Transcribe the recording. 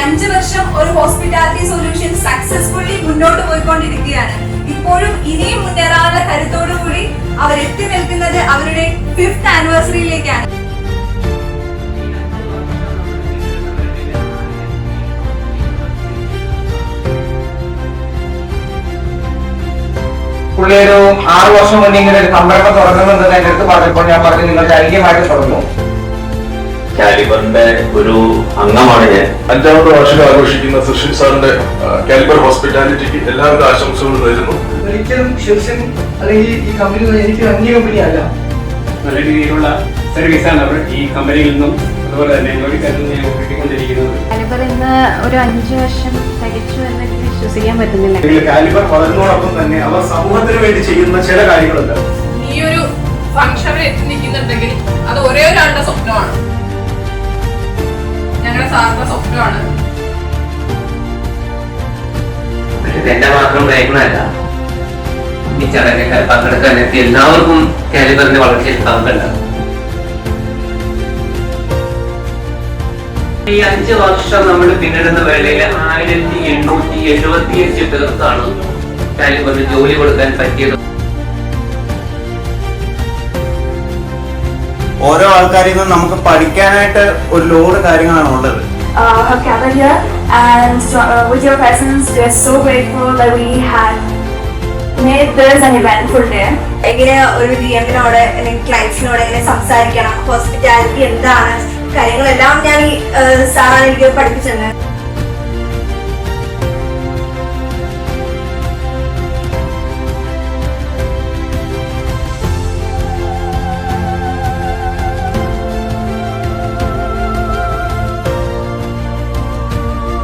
5 വർഷം ഒരു hospitality solution successfully മുന്നോട്ട് പോയിക്കൊണ്ടിരിക്കുകയാണ്. ഇപ്പോഴും ഇനിയും മുന്നേറാനുള്ള കരുത്തോടുകൂടി അവർ എത്തി നിൽക്കുന്നത് അവരുടെ 5th ആനിവേഴ്സറിയിലേക്കാണ്. പുള്ളി ഒരു 6 വർഷം മുന്നേ ഇങ്ങനെ ഒരു സംരംഭം തുടങ്ങുന്നുണ്ടെന്ന് എന്റെ അടുത്ത് പറഞ്ഞപ്പോൾ ഞാൻ പറഞ്ഞു നിങ്ങൾ ധൈര്യമായിട്ട് തുടങ്ങും. കാലിബറിന്റെ ഒരു അംഗമാണ് ഞാൻ. 5ാമത്തെ വാർഷികം ആഘോഷിക്കുന്ന സുഷിൻ സാറിന്റെ കാലിബർ ഹോസ്പിറ്റാലിറ്റിക്ക് എല്ലാവിധ ആശംസകളും നേരുന്നു. ഒരിക്കലും ഷിർസിൻ അല്ലെങ്കിൽ ഈ കമ്പനി എനിക്ക് അന്യ കമ്പനി അല്ല. നല്ല രീതിയിലുള്ള സർവീസാണ് അവർ ഈ കമ്പനിയിൽ നിന്നും അതുപോലെ തന്നെ കിട്ടിക്കൊണ്ടിരിക്കുന്നത്. കാലിബർ ഇന്ന് ഒരു 5 വർഷം തികച്ചു എന്ന് വിശ്വസിക്കാൻ പറ്റുന്നില്ല. കാലിബർ വളർന്നതോടൊപ്പം തന്നെ അവർ സമൂഹത്തിന് വേണ്ടി ചെയ്യുന്ന ചില കാര്യങ്ങളുണ്ട്. ഈ ഒരു ഫംഗ്ഷനിൽ എത്തി നിൽക്കുന്നുണ്ടെങ്കിൽ അത് ഒരേ ഒരാളുടെ സ്വപ്നമാണ്, ഞങ്ങളുടെ സാറിന്റെ സ്വപ്നമാണ്. എന്റെ മാത്രം പ്രയത്നമല്ല, ഈ ചടങ്ങിൽ പങ്കെടുക്കാൻ എത്തി എല്ലാവർക്കും കാലിബറിന്റെ വളർച്ചയിൽ പങ്കുണ്ടാകും. ഈ 5 വർഷം നമ്മൾ പിന്നിടുന്ന വേളയിൽ 1875 പേർക്കാണ് കാലിബറിന് ജോലി കൊടുക്കാൻ പറ്റിയത്. ഓരോ ആൾക്കാരിൽ നിന്നും നമുക്ക് പഠിക്കാനായിട്ട് ഒരു ലോഡ് കാര്യങ്ങളാണ് ഉള്ളത്. Have gathered here and with your presence we are so grateful that we had made this an eventful day. എങ്ങനെ ഒരു ഡിഎമ്മിനോട് അല്ലെങ്കിൽ ക്ലയൻസിനോട് എങ്ങനെ സംസാരിക്കണം, ഹോസ്പിറ്റാലിറ്റി എന്താണ്, കാര്യങ്ങളെല്ലാം ഞാൻ ഈ സാറാണ് എനിക്ക് പഠിപ്പിച്ചത്.